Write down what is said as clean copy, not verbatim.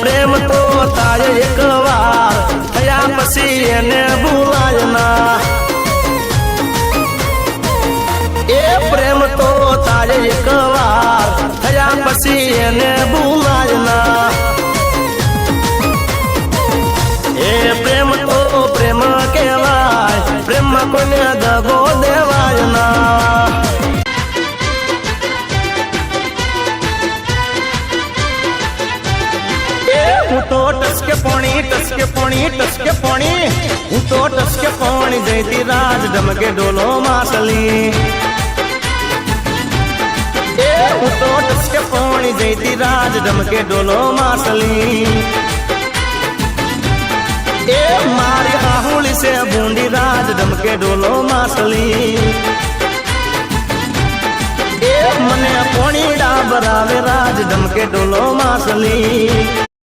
પ્રેમ તો થાય એક વાર થયા પછી એને ભૂલાય ના એ પ્રેમ તો થાય એક વાર થયા પછી એને ભૂલાય ના એ પ્રેમ તો પ્રેમ કહેવાય પ્રેમમાં કોઈને દગો દેવાય ના હું તો ટસકે પોણી હું તો ટસકે પોણી જયતી રાજ ઢમકે ડોલો માસલી હું તો ટસકે પોણી જયતી રાજ ઢમકે ડોલો માસલી મારી આહુલી છે બૂંડી રાજ ઢમકે ડોલો માસલી મને પોણી ડાબર આવે રાજ ઢમકે ડોલો માસલી